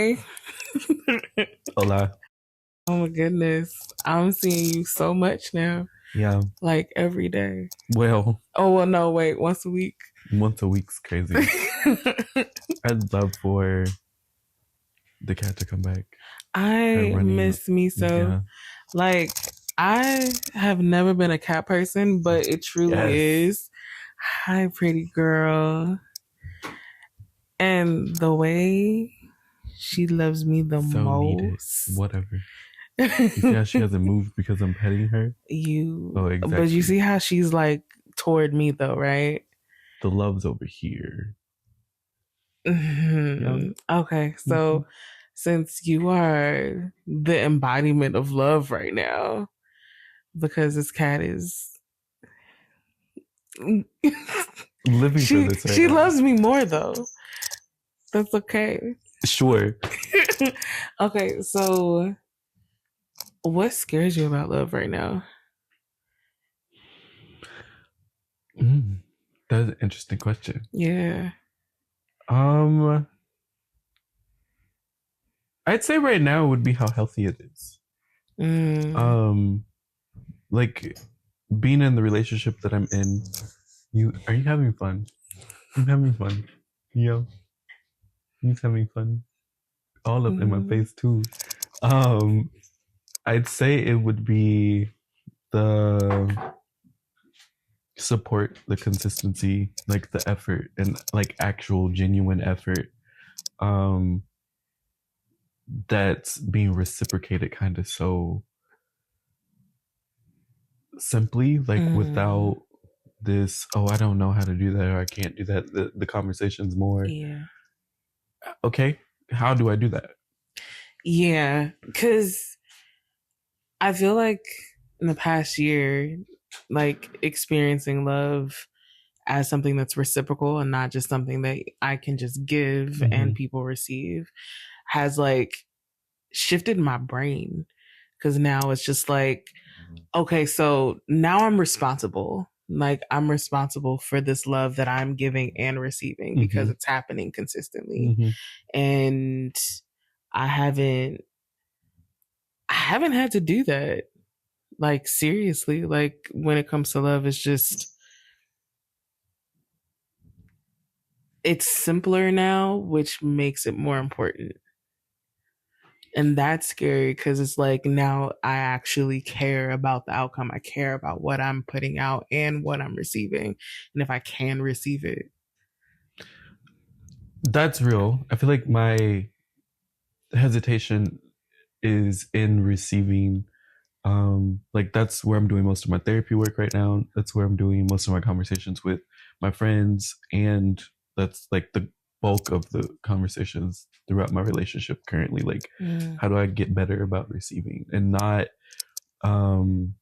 Hi. Hola. Oh my goodness. I'm seeing you so much now. Yeah. Like every day. Well, Oh, well, no, wait. Once a week. once a week's crazy. I'd love for the cat to come back. Her I running. miss me so. Yeah. Like, I have never been a cat person, but it truly Yes. is. Hi, pretty girl. And the way she loves me the So needed. most. Whatever. You see how she hasn't moved because I'm petting her? Oh, exactly. But you see how she's like toward me though, right? The love's over here. Mm-hmm. Yeah. Okay, so since you are the embodiment of love right now, because this cat is Living for this right she now. loves me more though. That's okay. Sure. Okay, so what scares you about love right now? That's an interesting question. Yeah. I'd say right now would be how healthy it is. Like being in the relationship that I'm in. You having fun? I'm having fun. Yeah, he's having fun. All up in my face too. I'd say it would be the support, the consistency, like the effort and like actual genuine effort. Um, that's being reciprocated kind of so simply, like without this, oh, I don't know how to do that or I can't do that. The conversation's more, okay, how do I do that? Yeah, because I feel like in the past year, like experiencing love as something that's reciprocal and not just something that I can just give and people receive has like shifted my brain. Because now it's just like, okay, so now I'm responsible. Like I'm responsible for this love that I'm giving and receiving because it's happening consistently. And I haven't had to do that. Like seriously, like when it comes to love, it's simpler now, which makes it more important. And that's scary because it's like now I actually care about the outcome. I care about what I'm putting out and what I'm receiving. And if I can receive it. That's real. I feel like my hesitation is in receiving. Like that's where I'm doing most of my therapy work right now. That's where I'm doing most of my conversations with my friends, and that's like the bulk of the conversations throughout my relationship currently. Like, how do I get better about receiving and not from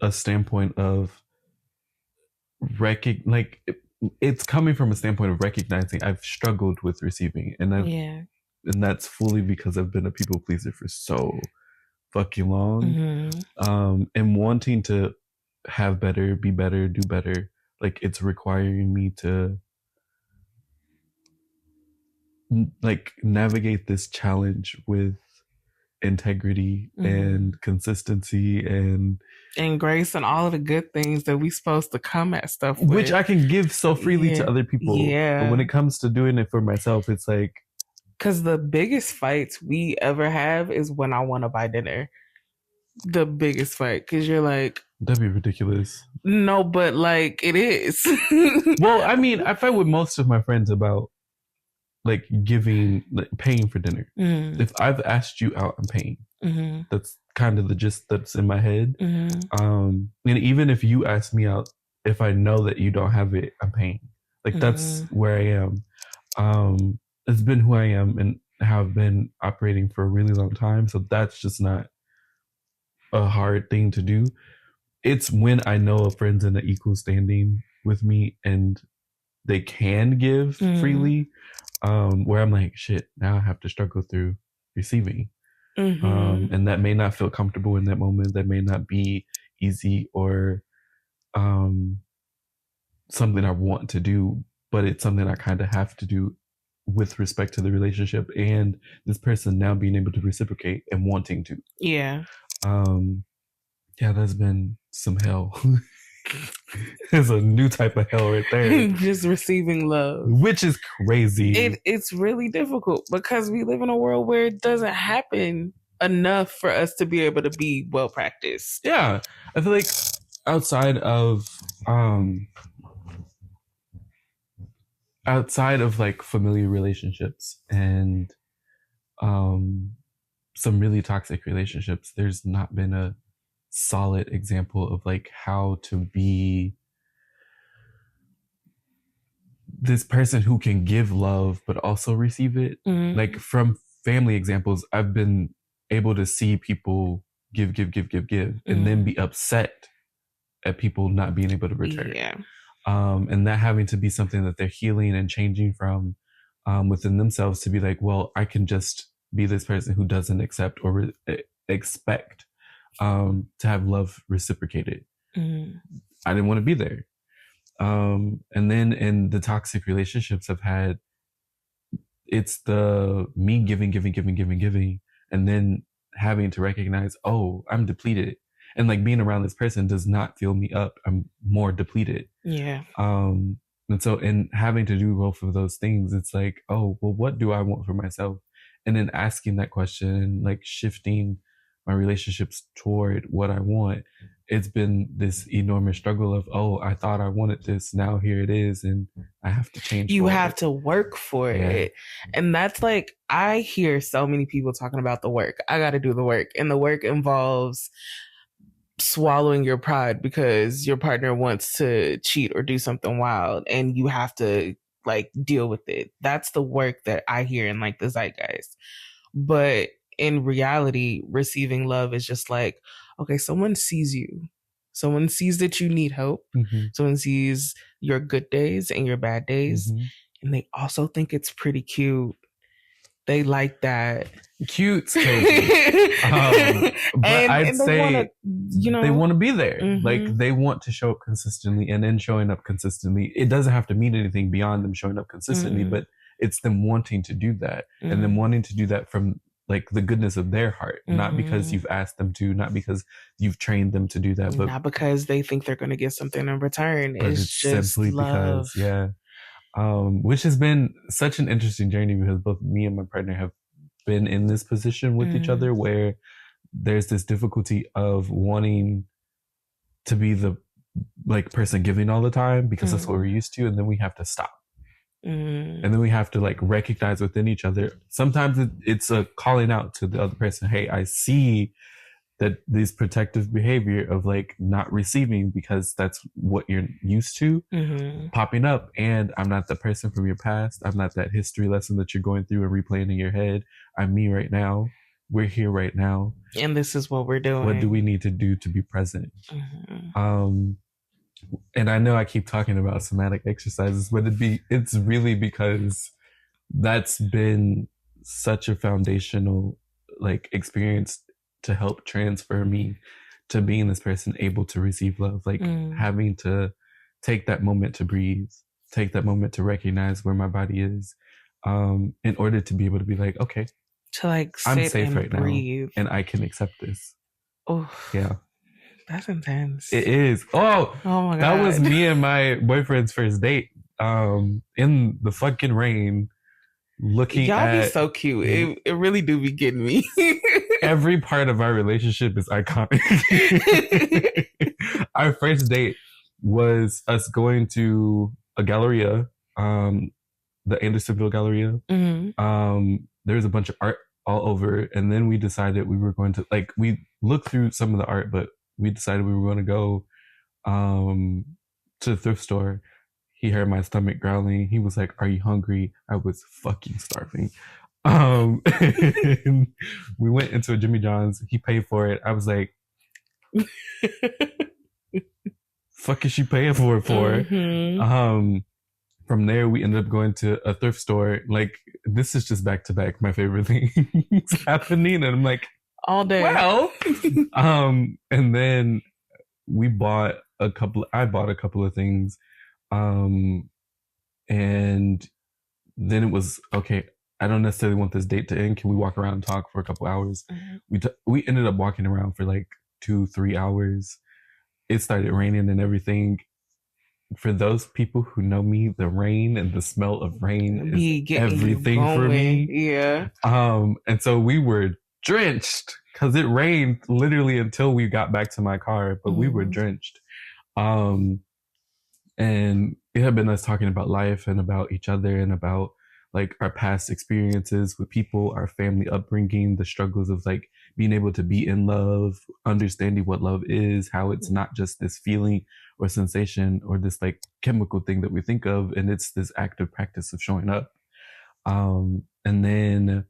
a standpoint of it's coming from a standpoint of recognizing I've struggled with receiving, and that's fully because I've been a people pleaser for so fucking long. And wanting to have better, be better, do better, like it's requiring me to like navigate this challenge with integrity and consistency and grace and all of the good things that we supposed to come at stuff with. Which I can give so freely to other people. Yeah. But when it comes to doing it for myself, it's like, because the biggest fights we ever have is when I want to buy dinner. The biggest fight, because you're like, that'd be ridiculous. No, but like it is. Well, I mean, I fight with most of my friends about like giving, like paying for dinner. If I've asked you out, I'm paying. That's kind of the gist that's in my head. And even if you ask me out, if I know that you don't have it, I'm paying. Like that's where I am. It's been who I am and have been operating for a really long time. So that's just not a hard thing to do. It's when I know a friend's in an equal standing with me and they can give freely, where I'm like, shit, now I have to struggle through receiving. And that may not feel comfortable in that moment. That may not be easy or something I want to do, but it's something I kind of have to do with respect to the relationship and this person now being able to reciprocate and wanting to. Yeah. Yeah, that's been some hell. There's a new type of hell right there. Just receiving love. Which is crazy. It's really difficult because we live in a world where it doesn't happen enough for us to be able to be well practiced. Yeah. I feel like outside of like familiar relationships and some really toxic relationships, there's not been a solid example of like how to be this person who can give love but also receive it. Mm-hmm. Like from family examples, I've been able to see people give mm-hmm. and then be upset at people not being able to return. Yeah. And that having to be something that they're healing and changing from within themselves, to be like, well, I can just be this person who doesn't accept or expect to have love reciprocated. Mm-hmm. I didn't want to be there. And then in the toxic relationships I've had, it's the me giving, and then having to recognize, oh, I'm depleted. And like being around this person does not fill me up. I'm more depleted. Yeah. And so in having to do both of those things, it's like, oh, well, what do I want for myself? And then asking that question and like shifting my relationships toward what I want. It's been this enormous struggle of, oh, I thought I wanted this. Now here it is. And I have to change. You have to work for it. And that's like, I hear so many people talking about the work. I got to do the work. And the work involves swallowing your pride because your partner wants to cheat or do something wild and you have to like deal with it. That's the work that I hear in like the zeitgeist. But in reality, receiving love is just like, okay, someone sees you. Someone sees that you need help. Mm-hmm. Someone sees your good days and your bad days. Mm-hmm. And they also think it's pretty cute. They like that. Cute's crazy. But I'd say, wanna, they want to be there. Mm-hmm. Like they want to show up consistently, and then showing up consistently. It doesn't have to mean anything beyond them showing up consistently, mm-hmm. but it's them wanting to do that, mm-hmm. and them wanting to do that from like the goodness of their heart, mm-hmm. not because you've asked them to, not because you've trained them to do that, but not because they think they're going to get something in return. It's just simply love. Because, yeah. Which has been such an interesting journey because both me and my partner have been in this position with each other where there's this difficulty of wanting to be the like person giving all the time because that's what we're used to, and then we have to stop. And then we have to like recognize within each other. Sometimes it's a calling out to the other person. Hey, I see that this protective behavior of like not receiving because that's what you're used to popping up. And I'm not the person from your past. I'm not that history lesson that you're going through and replaying in your head. I'm me right now. We're here right now. And this is what we're doing. What do we need to do to be present? And I know I keep talking about somatic exercises, but it's really because that's been such a foundational like experience to help transfer me to being this person able to receive love, like having to take that moment to breathe, take that moment to recognize where my body is, in order to be able to be like, okay, to like I'm safe right breathe. Now and I can accept this. Oh yeah. That's intense. It is. Oh my God. That was me and my boyfriend's first date. In the fucking rain, looking y'all at... be so cute. It really do be getting me. Every part of our relationship is iconic. Our first date was us going to a Galleria, the Andersonville Galleria. There was a bunch of art all over, and then we decided we were going to, like, we looked through some of the art, but we decided we were going to go to the thrift store. He heard my stomach growling. He was like, "Are you hungry?" I was fucking starving. We went into a Jimmy John's. He paid for it. I was like, fuck is she paying for it for? From there, we ended up going to a thrift store. Like, this is just back to back my favorite things happening. And I'm like, all day. Well, and then I bought a couple of things. And then it was okay. I don't necessarily want this date to end. Can we walk around and talk for a couple hours? Mm-hmm. We ended up walking around for like 2-3 hours. It started raining and everything. For those people who know me, the rain and the smell of rain is everything for me. Yeah. And so we were drenched because it rained literally until we got back to my car, but we were drenched. And it had been us talking about life and about each other and about like our past experiences with people, our family upbringing, the struggles of like being able to be in love, understanding what love is, how it's not just this feeling or sensation or this like chemical thing that we think of, and it's this active practice of showing up. And then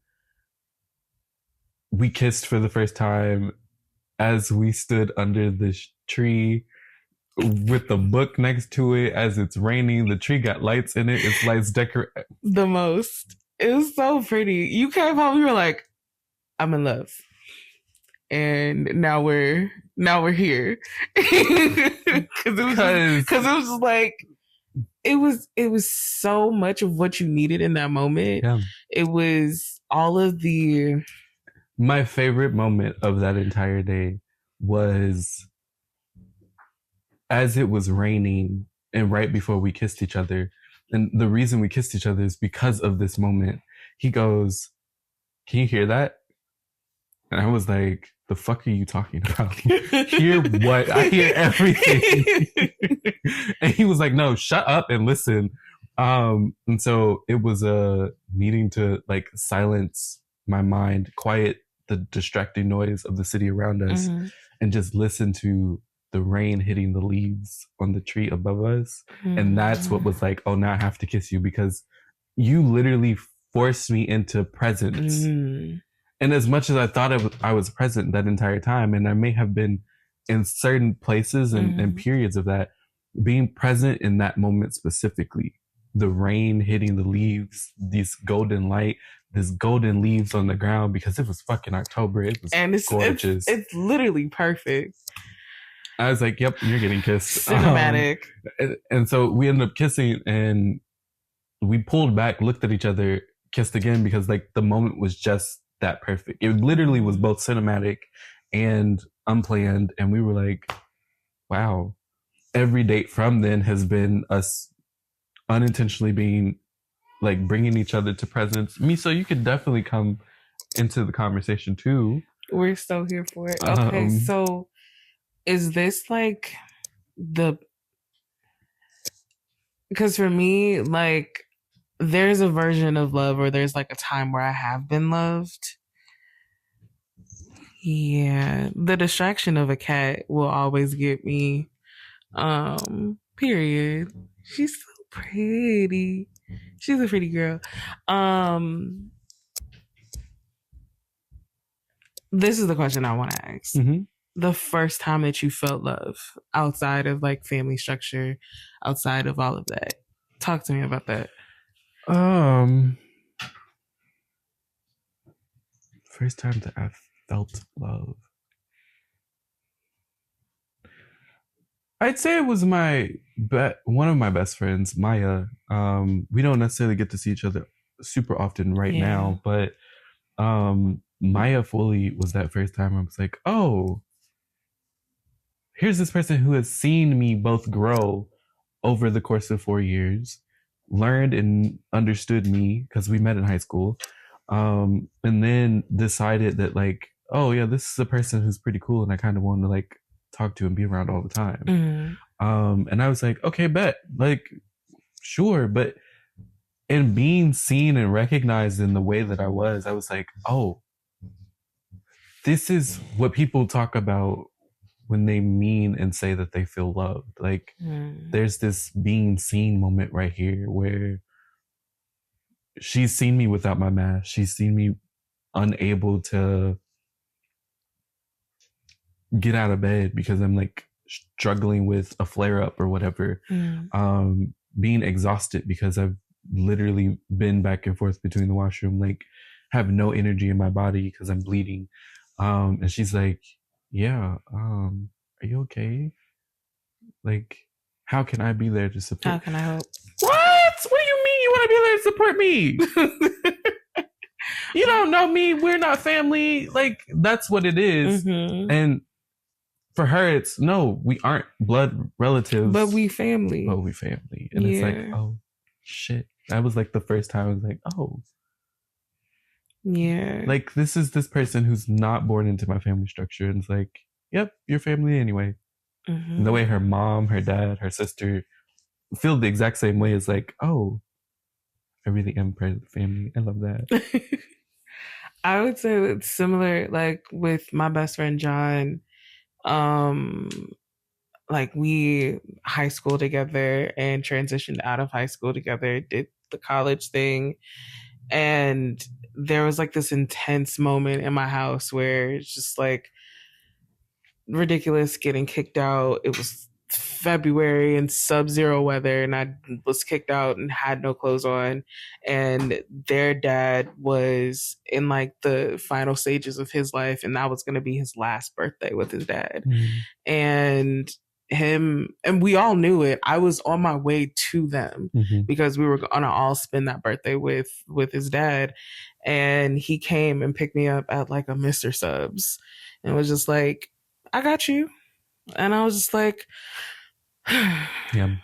we kissed for the first time as we stood under this tree with the book next to it as it's raining. The tree got lights in it. It's lights decorate the most. It was so pretty. You came home, you were like, I'm in love. And now we're here. Cause it was just like it was so much of what you needed in that moment. Yeah. It was all of the my favorite moment of that entire day was as it was raining and right before we kissed each other. And the reason we kissed each other is because of this moment. He goes, "Can you hear that?" And I was like, "The fuck are you talking about?" Hear what? I hear everything. And he was like, "No, shut up and listen." And so it was a needing to like silence my mind, quiet the distracting noise of the city around us, and just listen to the rain hitting the leaves on the tree above us. And that's what was like, oh, now I have to kiss you because you literally forced me into presence. And as much as I thought I was present that entire time, and I may have been in certain places and periods of that, being present in that moment specifically, the rain hitting the leaves, this golden light, this golden leaves on the ground, because it was fucking October. It was gorgeous. It's literally perfect. I was like, yep, you're getting kissed. Cinematic. And so we ended up kissing and we pulled back, looked at each other, kissed again because like the moment was just that perfect. It literally was both cinematic and unplanned. And we were like, wow. Every date from then has been us unintentionally being like bringing each other to presence. So you could definitely come into the conversation too. We're so here for it. Okay, so is this like because for me, like there's a version of love or there's like a time where I have been loved. Yeah, the distraction of a cat will always get me. Period. She's so pretty. She's a pretty girl. This is the question I want to ask. The first time that you felt love outside of like family structure, outside of all of that. Talk to me about that. First time that I felt love. I'd say it was one of my best friends, Maya. We don't necessarily get to see each other super often now, but Maya fully was that first time I was like, oh, here's this person who has seen me both grow over the course of 4 years, learned and understood me because we met in high school, and then decided that like, oh yeah, this is a person who's pretty cool and I kind of want to like talk to and be around all the time. And I was like, okay, bet, like, sure. But in being seen and recognized in the way that I was like, oh, this is what people talk about when they mean and say that they feel loved. Like there's this being seen moment right here where she's seen me without my mask. She's seen me unable to get out of bed because I'm like struggling with a flare up or whatever. Being exhausted because I've literally been back and forth between the washroom, like have no energy in my body because I'm bleeding. And she's like, yeah, are you okay? Like, how can I be there to support? How can I help? What do you mean you want to be there can't support me. You don't know me. We're not family. Like, that's what it is. Mm-hmm. And for her, it's no, we aren't blood relatives. But we family. And it's like, oh, shit. That was like the first time I was like, oh. Yeah. Like, this is this person who's not born into my family structure. And it's like, yep, you're family anyway. Mm-hmm. And the way her mom, her dad, her sister feel the exact same way. It's like, oh, everything I'm part of the family. I love that. I would say it's similar, like with my best friend John. Like we high school together and transitioned out of high school together, did the college thing, and there was like this intense moment in my house where it's just like ridiculous getting kicked out. It was February and sub-zero weather, and I was kicked out and had no clothes on, and their dad was in like the final stages of his life, and that was going to be his last birthday with his dad. And we all knew it. I was on my way to them because we were gonna all spend that birthday with his dad, and he came and picked me up at like a Mr. Subs and was just like, I got you. And I was just like, yeah,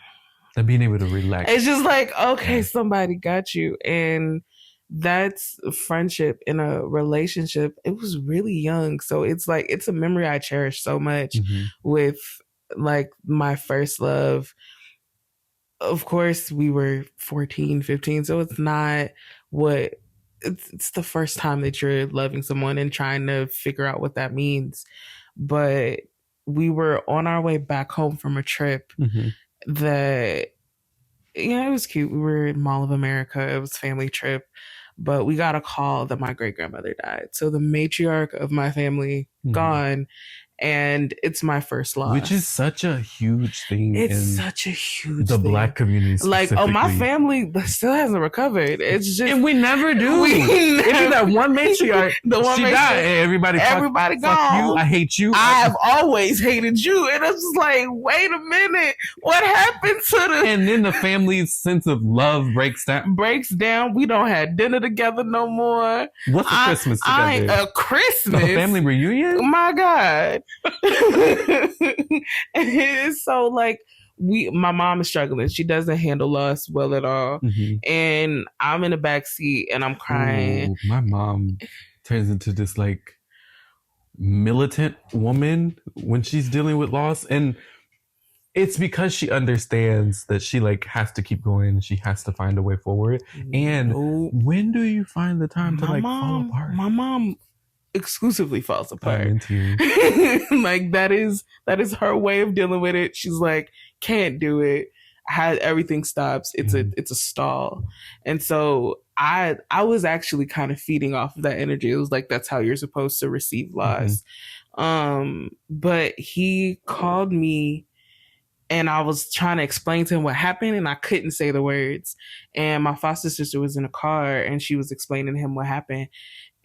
and being able to relax. It's just like, okay, somebody got you. And that's friendship in a relationship. It was really young. So it's like, it's a memory I cherish so much with like my first love. Of course, we were 14, 15. So it's not what, it's the first time that you're loving someone and trying to figure out what that means. But we were on our way back home from a trip that, it was cute. We were in Mall of America. It was a family trip, but we got a call that my great grandmother died. So the matriarch of my family gone, and it's my first loss, which is such a huge thing. It's such a huge the thing. Black community. Like, my family still hasn't recovered. It's just, and we never do. It's that one matriarch. She died, and everybody gone. Fuck you. I hate you. I've always hated you, and it's just like, wait a minute, what happened to the? And then the family's sense of love breaks down. We don't have dinner together no more. What's a Christmas together? A Christmas, a family reunion. Oh my God. And so like my mom is struggling. She doesn't handle loss well at all. And I'm in the back seat and I'm crying. Ooh, my mom turns into this like militant woman when she's dealing with loss, and it's because she understands that she like has to keep going and she has to find a way forward. And when do you find the time to fall apart? My mom exclusively falls apart. Like that is her way of dealing with it. She's like, can't do it. Everything stops. It's a stall. And so I was actually kind of feeding off of that energy. It was like, that's how you're supposed to receive loss. But he called me and I was trying to explain to him what happened and I couldn't say the words. And my foster sister was in a car and she was explaining to him what happened.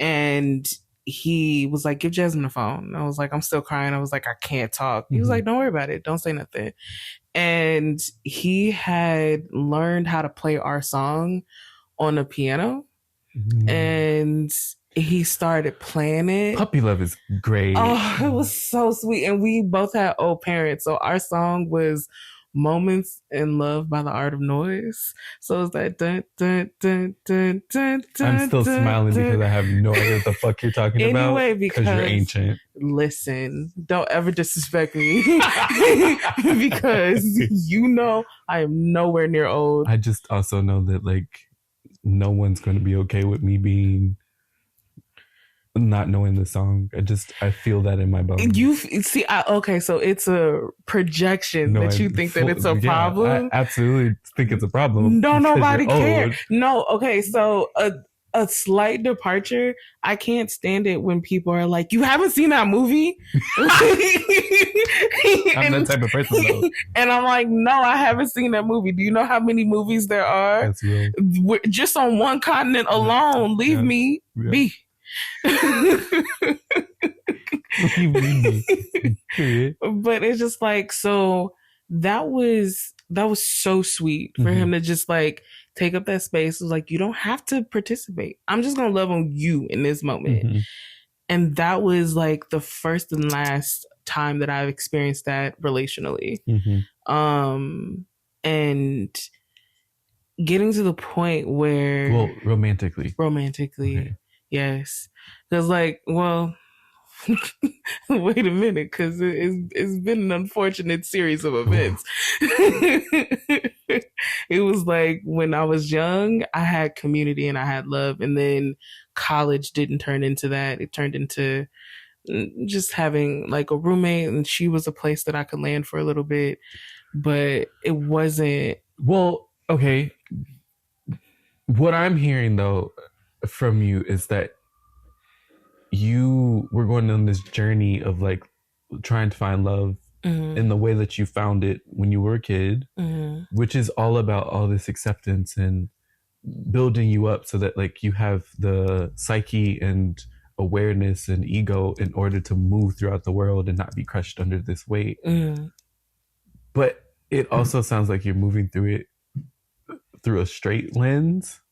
And he was like, give Jasmine the phone. I was like, I'm still crying. I was like, I can't talk. He was like, don't worry about it. Don't say nothing. And he had learned how to play our song on the piano. And he started playing it. Puppy Love is great. Oh, it was so sweet. And we both had old parents. So our song was Moments in Love by the Art of Noise. So it's that dun, dun, dun, dun, dun, dun. I'm still smiling because I have no idea what the fuck you're talking about. Anyway, because you're ancient. Listen, don't ever disrespect me because I am nowhere near old. I just also know that like no one's going to be okay with me being not knowing the song. I feel that in my bones. You see, okay, so it's a projection that you think that it's a problem. I absolutely think it's a problem. No, nobody cares. No, okay, so a slight departure. I can't stand it when people are like, "You haven't seen that movie?" I'm that type of person, though. And I'm like, "No, I haven't seen that movie. Do you know how many movies there are? That's real. Just on one continent alone. Leave me be." But it's just like, so that was so sweet for him to just like take up that space. It was like, you don't have to participate. I'm just gonna love on you in this moment. And that was like the first and last time that I've experienced that relationally. And getting to the point where, well, romantically, okay. Yes, because like, well, wait a minute, because it's been an unfortunate series of events. It was like when I was young, I had community and I had love, and then college didn't turn into that. It turned into just having like a roommate, and she was a place that I could land for a little bit, but it wasn't. Well, okay. What I'm hearing though from you is that you were going on this journey of like trying to find love in the way that you found it when you were a kid, which is all about all this acceptance and building you up so that like you have the psyche and awareness and ego in order to move throughout the world and not be crushed under this weight. But it also sounds like you're moving through it through a straight lens.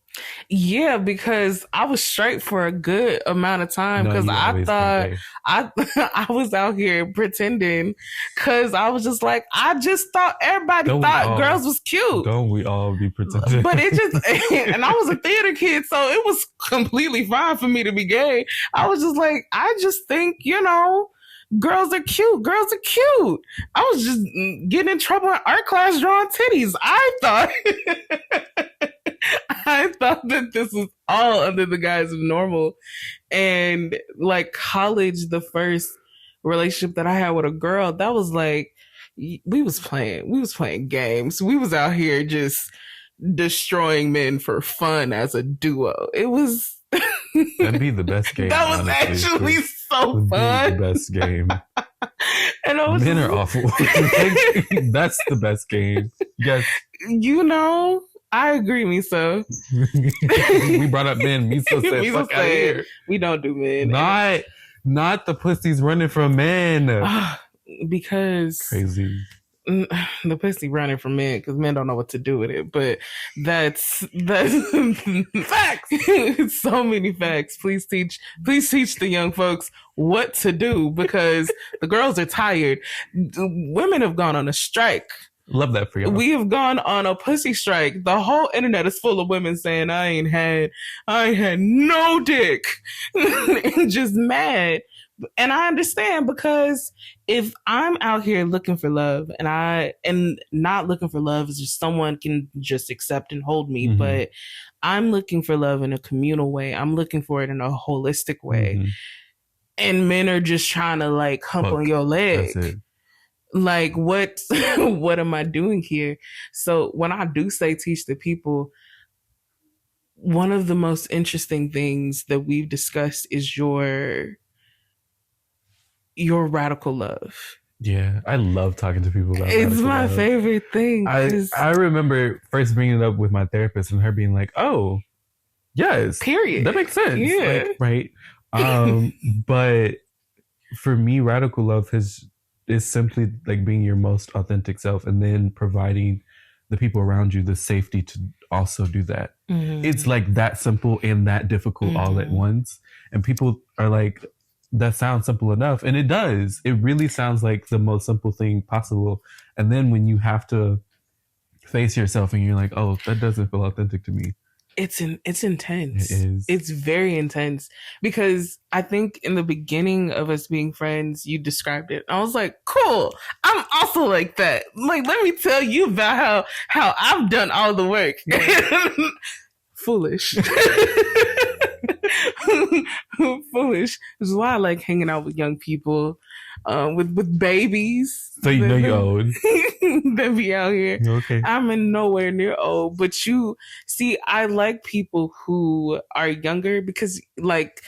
Yeah, because I was straight for a good amount of time because I thought I was out here pretending because I was just like, I just thought everybody thought girls was cute. Don't we all be pretending? But it just, and I was a theater kid, so it was completely fine for me to be gay. I was just like, I just think, girls are cute. Girls are cute. I was just getting in trouble in art class drawing titties. I thought that this was all under the guise of normal. And like college, the first relationship that I had with a girl, that was like, we was playing games. We was out here just destroying men for fun as a duo. It was that'd be the best game. That was honestly actually so fun. The best game. And I was men are awful. That's the best game. Yes. I agree, Miso. We brought up men. Miso said, "Fuck out of here." We don't do men. Not the pussies running from men. Because crazy. The pussy running from men because men don't know what to do with it. But that's facts. So many facts. Please teach the young folks what to do because the girls are tired. Women have gone on a strike. Love that for you. We have gone on a pussy strike. The whole internet is full of women saying, I ain't had no dick. And just mad. And I understand because if I'm out here looking for love and not looking for love is just someone can just accept and hold me, but I'm looking for love in a communal way. I'm looking for it in a holistic way. And men are just trying to like hump on your leg. That's it. Like what am I doing here? So when I do say teach the people, one of the most interesting things that we've discussed is your radical love. Yeah, I love talking to people about it's my love. Favorite thing. I remember first bringing it up with my therapist and her being like, oh, yes. Period. That makes sense. Yeah. Like, right. But for me, radical love is simply like being your most authentic self and then providing the people around you the safety to also do that. It's like that simple and that difficult all at once. And people are like, that sounds simple enough. And it does. It really sounds like the most simple thing possible. And then when you have to face yourself and you're like, oh, that doesn't feel authentic to me. It's intense. It is. It's very intense because I think in the beginning of us being friends, you described it. I was like, cool. I'm also like that. Like, let me tell you about how I've done all the work. Foolish. Foolish. This is why I like hanging out with young people, with babies. So you know you're old. That be out here. Okay. I'm in nowhere near old, but you see, I like people who are younger because, like,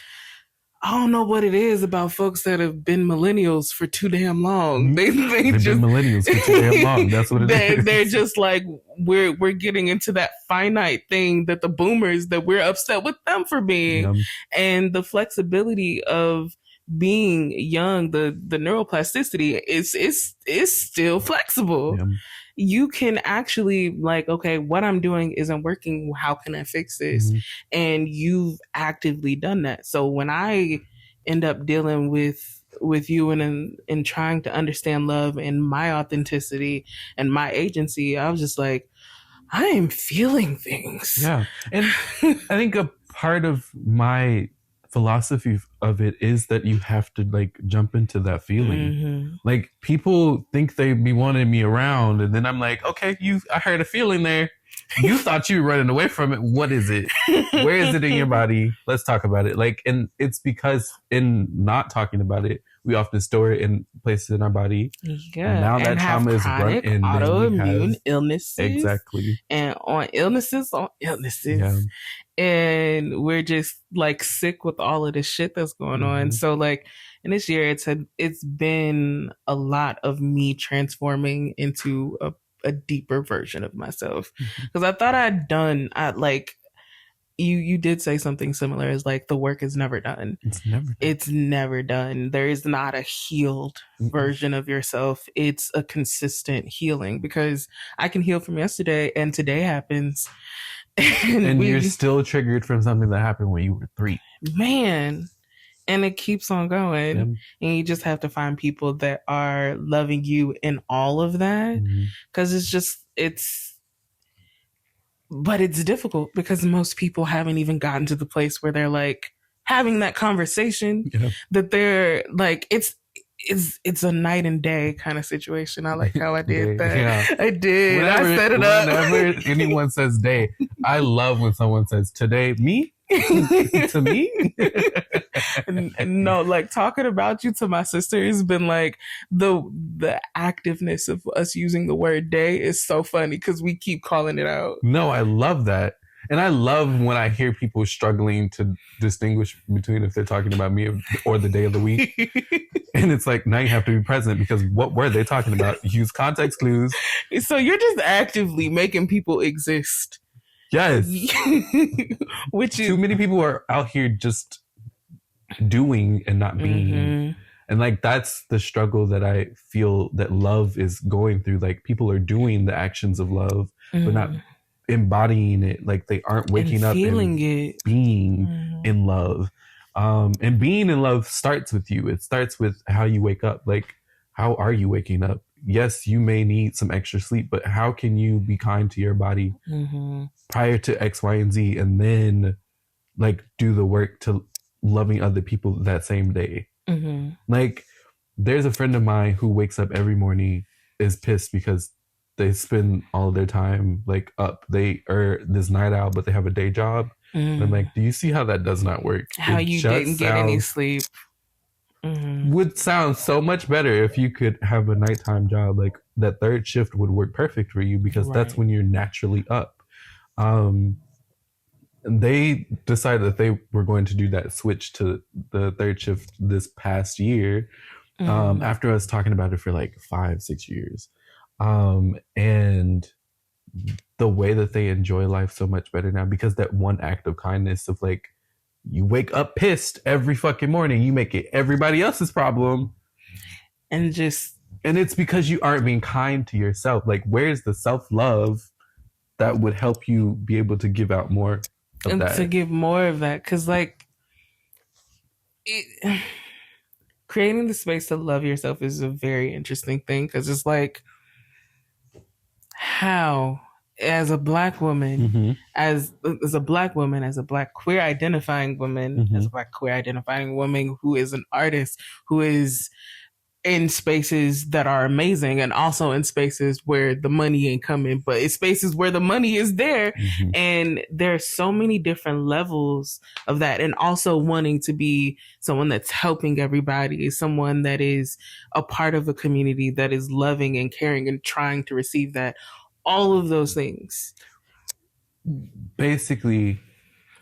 I don't know what it is about folks that have been millennials for too damn long. They've just been millennials for too damn long. That's what it is. They're just like, we're getting into that finite thing that the boomers, that we're upset with them for being. And the flexibility of being young, the neuroplasticity is still flexible. Yeah. You can actually like, okay, what I'm doing isn't working. How can I fix this? And you've actively done that. So when I end up dealing with you and trying to understand love and my authenticity and my agency, I was just like, I am feeling things. Yeah. And I think a part of my philosophy of it is that you have to like jump into that feeling. Like people think they be wanting me around, and then I'm like, okay, I heard a feeling there. You thought you were running away from it. What is it? Where is it in your body? Let's talk about it. Like, and it's because in not talking about it, we often store it in places in our body. Yeah. Now that trauma is run in, autoimmune illnesses. Exactly. And on illnesses. Yeah. And we're just like sick with all of this shit that's going on. So like in this year, it's been a lot of me transforming into a deeper version of myself. Because I thought you did say something similar as like the work is never done. It's never done. There is not a healed version of yourself. It's a consistent healing, because I can heal from yesterday and today happens. And you're still triggered from something that happened when you were 3. Man. And it keeps on going. And you just have to find people that are loving you in all of that. Because but it's difficult because most people haven't even gotten to the place where they're like having that conversation, that they're like, it's a night and day kind of situation. I like how I did that. Yeah. I did. I set it up. Whenever anyone says day, I love when someone says today, me? To me? No, like talking about you to my sister has been like the activeness of us using the word day is so funny because we keep calling it out. No, I love that. And I love when I hear people struggling to distinguish between if they're talking about me or the day of the week. And it's like, now you have to be present because what were they talking about? Use context clues. So you're just actively making people exist. Yes. Which too many people are out here just doing and not being. And like that's the struggle that I feel that love is going through. Like people are doing the actions of love, but not embodying it. Like they aren't waking up and being in love. And being in love starts with you. It starts with how you wake up. Like, how are you waking up? Yes, you may need some extra sleep, but how can you be kind to your body prior to X, Y, and Z, and then like do the work to loving other people that same day? Like, there's a friend of mine who wakes up every morning, is pissed because they spend all of their time like up. They are this night owl, but they have a day job. And I'm like, do you see how that does not work? How you didn't get any sleep. Would sound so much better if you could have a nighttime job. Like that third shift would work perfect for you because that's when you're naturally up. They decided that they were going to do that switch to the third shift this past year after us talking about it for like 5-6 years. And the way that they enjoy life so much better now because that one act of kindness of like, you wake up pissed every fucking morning, you make it everybody else's problem. And it's because you aren't being kind to yourself. Like, where's the self-love that would help you be able to give out more of that? To give more of that. Because like creating the space to love yourself is a very interesting thing. Because it's like, how as a black woman, as a black woman, as a black queer identifying woman, as a black queer identifying woman who is an artist, who is in spaces that are amazing and also in spaces where the money ain't coming, but it's spaces where the money is there. And there's so many different levels of that. And also wanting to be someone that's helping everybody, someone that is a part of a community that is loving and caring and trying to receive that. All of those things. Basically,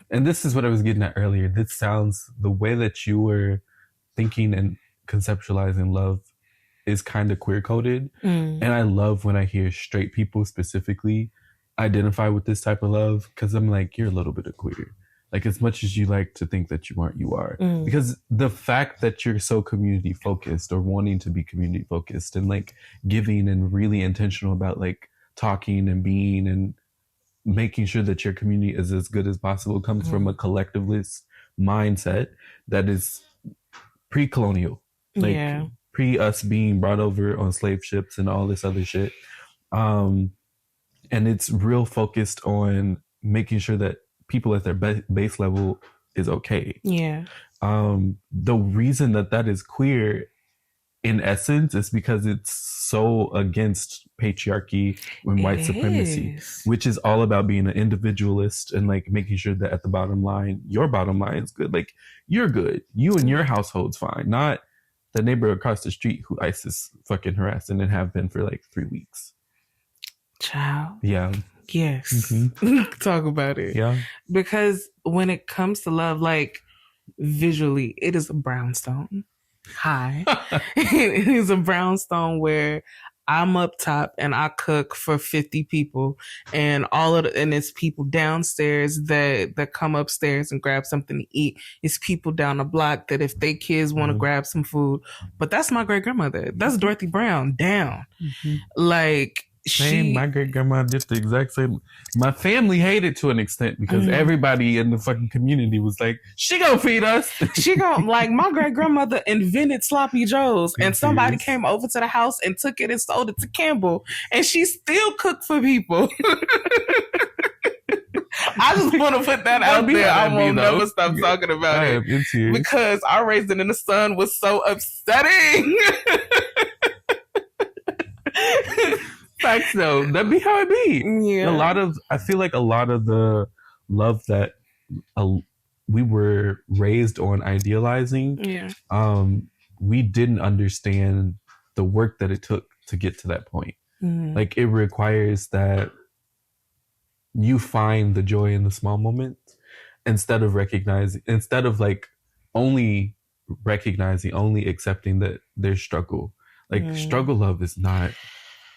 and this is what I was getting at earlier, this sounds, the way that you were thinking and conceptualizing love is kind of queer coded. And I love when I hear straight people specifically identify with this type of love, because I'm like, you're a little bit of queer. Like, as much as you like to think that you aren't, you are. Because the fact that you're so community focused or wanting to be community focused and like giving and really intentional about like talking and being and making sure that your community is as good as possible comes from a collectivist mindset that is pre-colonial, like pre us being brought over on slave ships and all this other shit. And it's real focused on making sure that people at their base level is okay. Yeah. The reason that is queer in essence is because it's so against patriarchy and white supremacy, which is all about being an individualist and like making sure that at the bottom line, your bottom line is good. Like, you're good. You and your household's fine. Not the neighbor across the street who ICE is fucking harassing and have been for like 3 weeks. Child. Yeah. Yes. Talk about it. Yeah. Because when it comes to love, like visually, it is a brownstone. Hi. It is a brownstone where I'm up top and I cook for 50 people, and and it's people downstairs that come upstairs and grab something to eat. It's people down the block that if they kids want to grab some food, but that's my great grandmother. That's Dorothy Brown down. Like, my great grandma did the exact same. My family hated to an extent because everybody in the fucking community was like, she gonna feed us. She gonna, like, my great grandmother invented sloppy joes, and somebody came over to the house and took it and sold it to Campbell, and she still cooked for people. I just want to put that out there. I won't never stop talking about it because our raising in the sun was so upsetting. Facts though, that'd be how it be. Yeah. I feel like a lot of the love that we were raised on idealizing, we didn't understand the work that it took to get to that point. Like, it requires that you find the joy in the small moments instead of like only recognizing, only accepting that there's struggle. Like, struggle love is not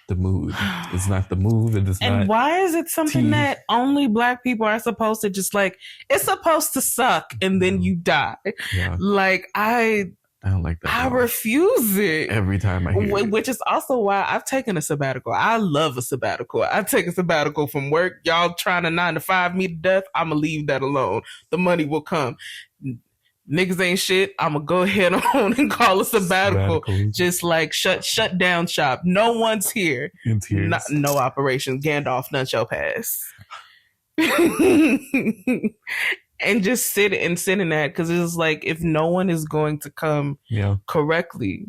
the mood. It's not the move. It is not. And why is it something that only Black people are supposed to just like? It's supposed to suck and then you die. Yeah. Like, I don't like that. I refuse it every time I hear it. Which is also why I've taken a sabbatical. I love a sabbatical. I take a sabbatical from work. Y'all trying to 9 to 5 me to death. I'm gonna leave that alone. The money will come. Niggas ain't shit. I'm gonna go ahead on and call a sabbatical. Just like shut down shop. No one's here. In tears. No operation. Gandalf, none shall pass. And just sit in that, because it's like, if no one is going to come correctly,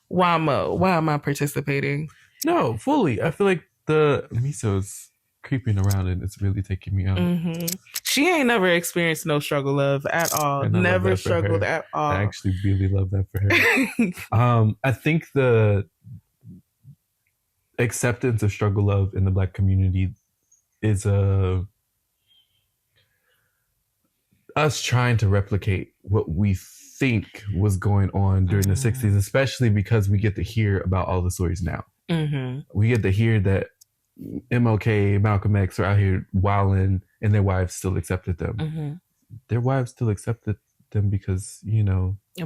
why am I participating? No, fully. I feel like the miso's creeping around and it's really taking me out. She ain't never experienced no struggle love at all. Never struggled at all. I actually really love that for her. I think the acceptance of struggle love in the Black community is us trying to replicate what we think was going on during the 60s, especially because we get to hear about all the stories now. We get to hear that MLK, Malcolm X are out here wilding and their wives still accepted them. Their wives still accepted them because,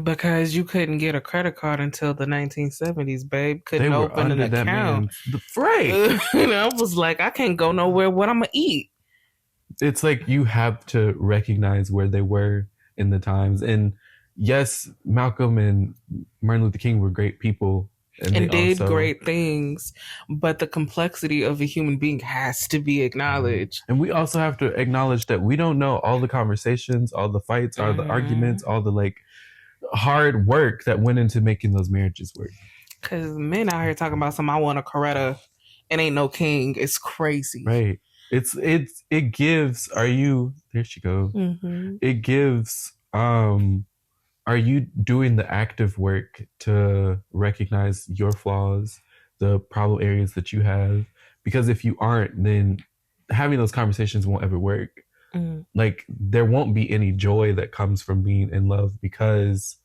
because you couldn't get a credit card until the 1970s, babe. Couldn't open an account. Right. I was like, I can't go nowhere. What I'm going to eat? It's like, you have to recognize where they were in the times. And yes, Malcolm and Martin Luther King were great people. And did great things, but the complexity of a human being has to be acknowledged. And we also have to acknowledge that we don't know all the conversations, all the fights, all the arguments, all the like hard work that went into making those marriages work. Because men out here talking about I want a Coretta and ain't no king. It's crazy. Right. It gives, there she goes. It gives, are you doing the active work to recognize your flaws, the problem areas that you have? Because if you aren't, then having those conversations won't ever work. Like, there won't be any joy that comes from being in love, because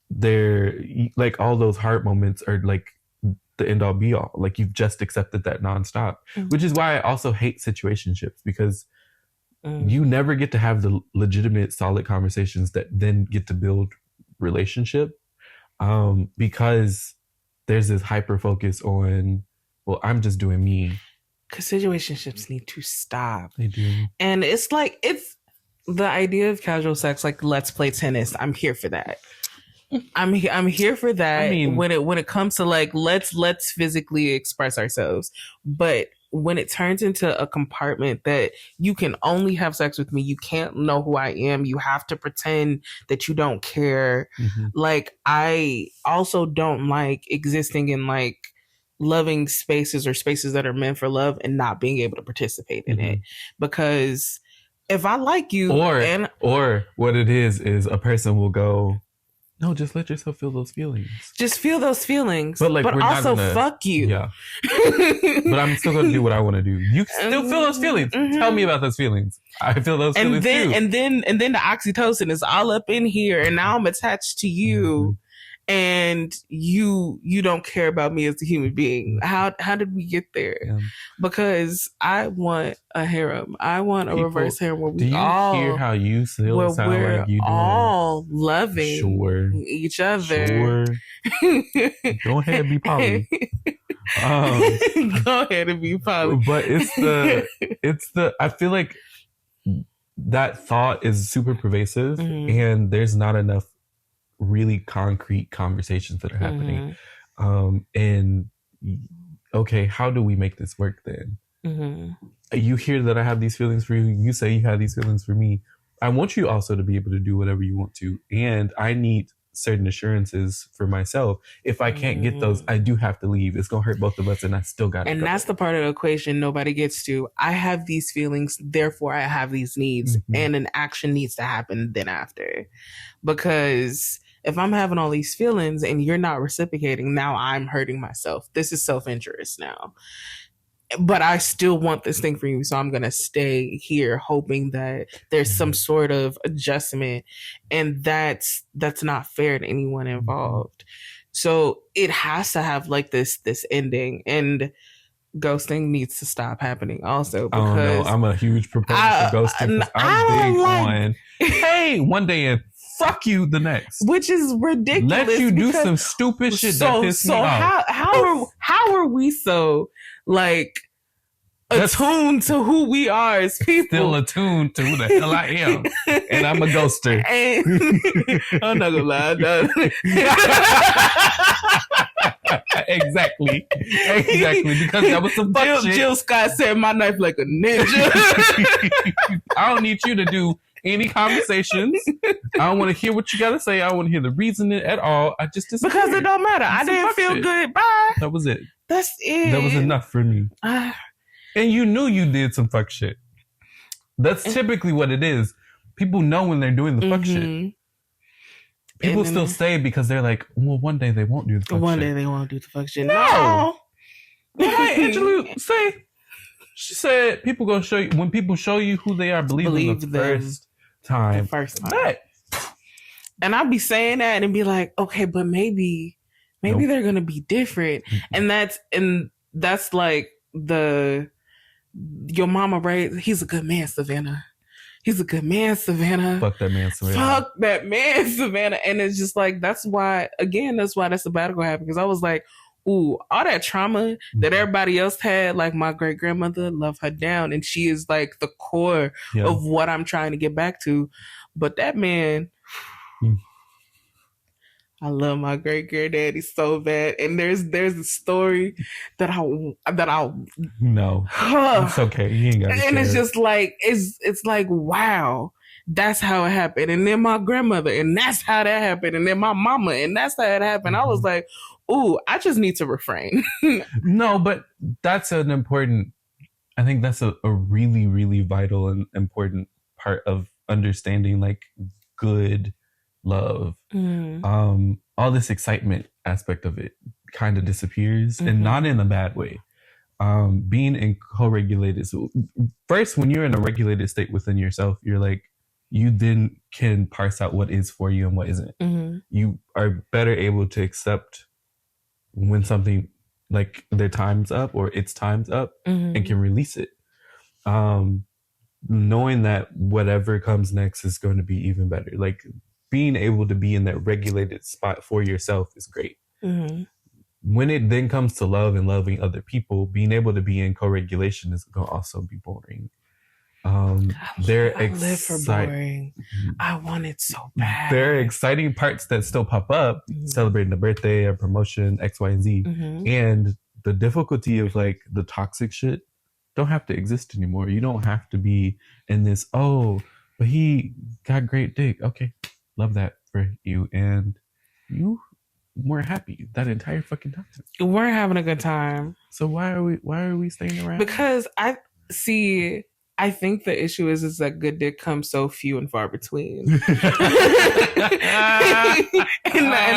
they're like, all those hard moments are like the end all be all. Like, you've just accepted that nonstop, which is why I also hate situationships, because you never get to have the legitimate, solid conversations that then get to build relationship, because there's this hyper focus on, well, I'm just doing me. Because situationships need to stop. They do. And it's like, it's the idea of casual sex, like, let's play tennis. I'm here for that. I'm here for that. I mean, when it comes to like, let's physically express ourselves. But when it turns into a compartment that you can only have sex with me, you can't know who I am, you have to pretend that you don't care. Like, I also don't like existing in like loving spaces or spaces that are meant for love and not being able to participate in it. Because if I like you, or what it is a person will go, no, just let yourself feel those feelings. Just feel those feelings. But like, but we're also not gonna, fuck you. Yeah. But I'm still gonna do what I want to do. You still feel those feelings. Tell me about those feelings. I feel those feelings too. And then the oxytocin is all up in here, and now I'm attached to you. And you don't care about me as a human being. How did we get there? Yeah. Because I want a harem. I want a reverse harem where we all hear how you still sound like you do all loving each other. Sure. Go ahead and be poly. Go ahead and be poly. But it's the I feel like that thought is super pervasive, and there's not enough really concrete conversations that are happening. And okay, how do we make this work then? You hear that I have these feelings for you. You say you have these feelings for me. I want you also to be able to do whatever you want to. And I need certain assurances for myself. If I can't get those, I do have to leave. It's going to hurt both of us, and I still got to And go. that's the part of the equation nobody gets to. I have these feelings, therefore I have these needs, and an action needs to happen then after. Because if I'm having all these feelings and you're not reciprocating, now I'm hurting myself. This is self-interest now. But I still want this thing for you, so I'm going to stay here hoping that there's some sort of adjustment. And that's not fair to anyone involved. So it has to have like this ending. And ghosting needs to stop happening also. Because oh, no, I'm a huge proponent for ghosting. I'm big on, hey, one day and fuck you the next. Which is ridiculous. Let you do some stupid shit that pisses me off. How are we so like attuned to who we are as people? Still attuned to who the hell I am. And I'm a ghoster. I'm not gonna lie. No. Exactly. Because that was some fuck shit. Jill Scott said my knife like a ninja. I don't need you to do any conversations. I don't want to hear what you got to say. I don't want to hear the reasoning at all. I just because it don't matter. I didn't feel good. Bye. That was it. That's it. That was enough for me. And you knew you did some fuck shit. That's typically what it is. People know when they're doing the fuck shit. People still stay because they're like, well, one day they won't do the fuck shit. One day they won't do the fuck shit. No. What did Angela say? She said, people gonna show you, when people show you who they are, believe them the first time. The first time. And I'll be saying that and be like, okay, but maybe they're gonna be different. And that's like your mama, right? He's a good man, Savannah. He's a good man, Savannah. Fuck that man, Savannah. Fuck that man, Savannah. And it's just like, that's why the sabbatical happened. Because I was like, ooh, all that trauma that everybody else had, like my great grandmother, love her down. And she is like the core of what I'm trying to get back to. But that man, I love my great granddaddy so bad. And there's a story that I'll no, it's okay. You ain't got to and it's just like, it's like, wow, that's how it happened. And then my grandmother, and that's how that happened. And then my mama, and that's how it happened. I was like, ooh, I just need to refrain. No, but that's an important, I think that's a really, really vital and important part of understanding like good love. All this excitement aspect of it kind of disappears, and not in a bad way. Being in co-regulated, so first when you're in a regulated state within yourself, you're like, you then can parse out what is for you and what isn't. You are better able to accept when something like their time's up or its time's up, and can release it. knowing that whatever comes next is going to be even better. Like being able to be in that regulated spot for yourself is great. Mm-hmm. When it then comes to love and loving other people, being able to be in co-regulation is going to also be boring. I live for boring. I want it so bad. There are exciting parts that still pop up, celebrating a birthday, a promotion, X, Y, and Z. And the difficulty of like the toxic shit don't have to exist anymore. You don't have to be in this, oh, but he got great dick. Okay, love that for you. And you weren't happy that entire fucking time. We're having a good time. So why are we staying around? Because I think the issue is that good dick comes so few and far between. and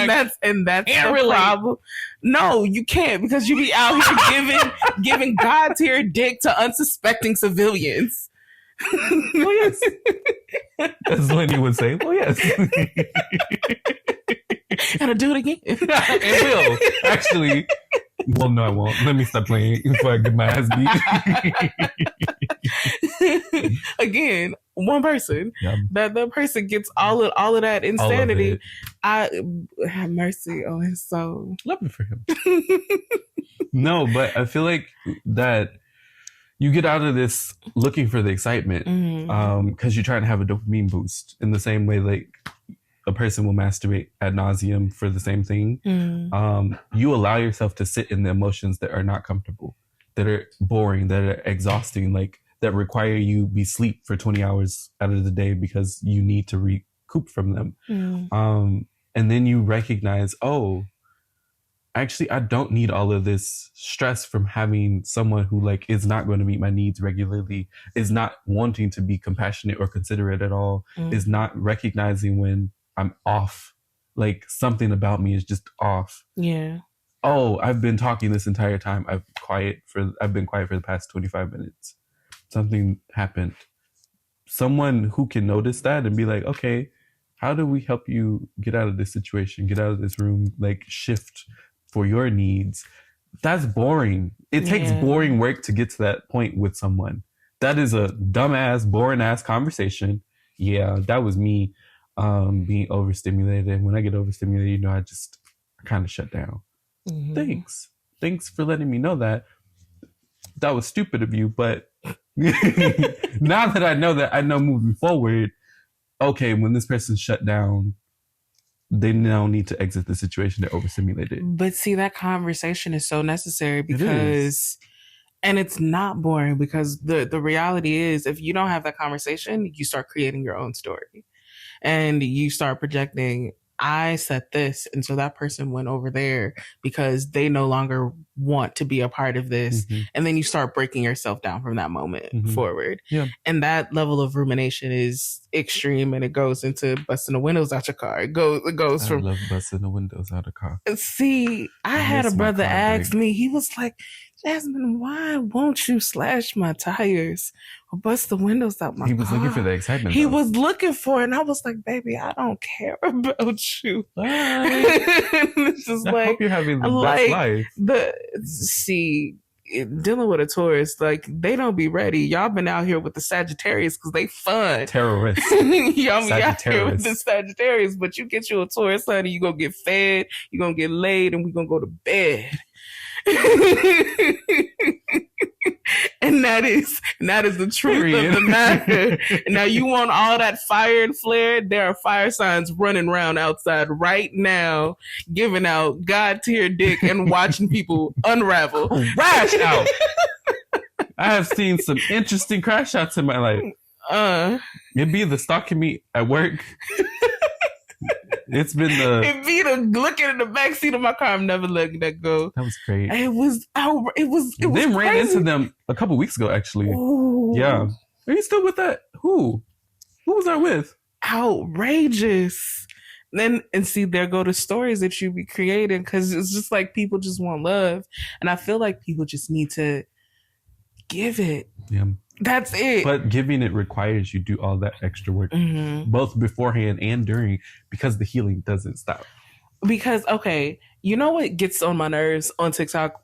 that's the problem. No, you can't, because you be out here giving God tier dick to unsuspecting civilians. Well, yes. As Lenny would say, well, yes. And I'll do it again. It will. Actually, well, no, I won't. Let me stop playing before I get my ass beat. Again, one person. Yeah. That person gets all of that insanity. Of I have mercy on his soul. Love it for him. No, but I feel like that you get out of this looking for the excitement because you're trying to have a dopamine boost in the same way like a person will masturbate ad nauseum for the same thing. You allow yourself to sit in the emotions that are not comfortable, that are boring, that are exhausting, like that require you be sleep for 20 hours out of the day because you need to recoup from them. And then you recognize, oh, actually, I don't need all of this stress from having someone who like is not going to meet my needs regularly, is not wanting to be compassionate or considerate at all, is not recognizing when I'm off. Like something about me is just off. Yeah. Oh, I've been talking this entire time. I've been quiet for the past 25 minutes. Something happened. Someone who can notice that and be like, okay, how do we help you get out of this situation, get out of this room, like shift for your needs? That's boring. It takes boring work to get to that point with someone. That is a dumbass, boring ass conversation. Yeah, that was me being overstimulated. And when I get overstimulated, I kind of shut down. Thanks for letting me know that. That was stupid of you, but now that, I know moving forward, okay, when this person's shut down, they now need to exit the situation. They're overstimulated. But see, that conversation is so necessary because, and it's not boring because the reality is if you don't have that conversation, you start creating your own story and you start projecting, I said this, and so that person went over there because they no longer want to be a part of this. And then you start breaking yourself down from that moment forward. Yeah. And that level of rumination is extreme, and it goes into busting the windows out your car. It goes from... I love busting the windows out of car. See, I had a brother ask me, he was like, Jasmine, why won't you slash my tires or bust the windows out my car? He was looking for the excitement. He was looking for it, and I was like, baby, I don't care about you. It's just I hope you're having the best life. Dealing with a tourist, like, they don't be ready. Y'all been out here with the Sagittarius because they fun. Terrorists. Y'all be out here with the Sagittarius, but you get you a tourist, honey, you gonna get fed, you gonna get laid, and we gonna go to bed. And that is the truth of the matter. Now, you want all that fire and flare? There are fire signs running around outside right now, giving out God tier dick and watching people unravel. Crash out. I have seen some interesting crash outs in my life. It'd be the stalking me at work. It's been It'd be the looking in the backseat of my car. I'm never letting that go. That was great. It was Then ran into them a couple weeks ago, actually. Ooh. Yeah. Are you still with that? Who was I with? Outrageous. And see, there go the stories that you be creating, because it's just like people just want love. And I feel like people just need to give it. Yeah. That's it. But giving it requires you do all that extra work, both beforehand and during, because the healing doesn't stop. Because, okay, you know what gets on my nerves on TikTok?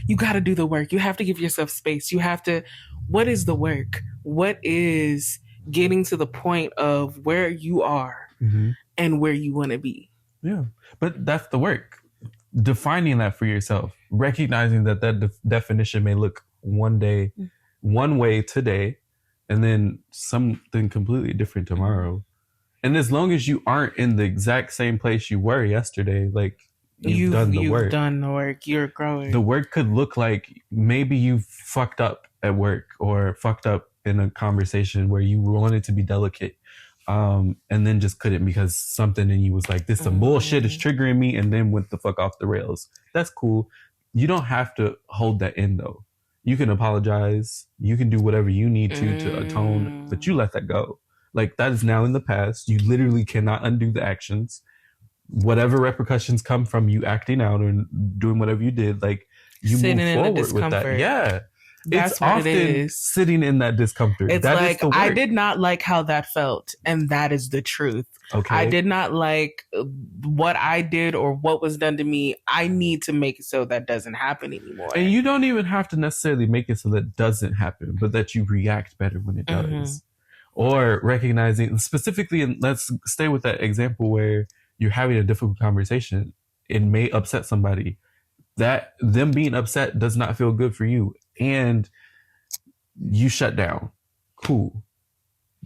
You got to do the work. You have to give yourself space. You have to, what is the work? what is getting to the point of where you are and where you want to be. Yeah, but that's the work. Defining that for yourself, recognizing that definition may look one way today, and then something completely different tomorrow. And as long as you aren't in the exact same place you were yesterday, like you've done the work. You're growing. The work could look like maybe you fucked up at work or fucked up in a conversation where you wanted to be delicate, and then just couldn't because something in you was like, this some bullshit is triggering me, and then went the fuck off the rails. That's cool. You don't have to hold that in though. You can apologize. You can do whatever you need to atone, but you let that go. Like, that is now in the past. You literally cannot undo the actions. Whatever repercussions come from you acting out or doing whatever you did, like, you move forward with that. Yeah. It's often sitting in that discomfort. It's that like, I did not like how that felt, and that is the truth. Okay. I did not like what I did or what was done to me. I need to make it so that doesn't happen anymore. And you don't even have to necessarily make it so that doesn't happen, but that you react better when it does. Or recognizing specifically, and let's stay with that example where you're having a difficult conversation. It may upset somebody. That them being upset does not feel good for you. And you shut down. Cool.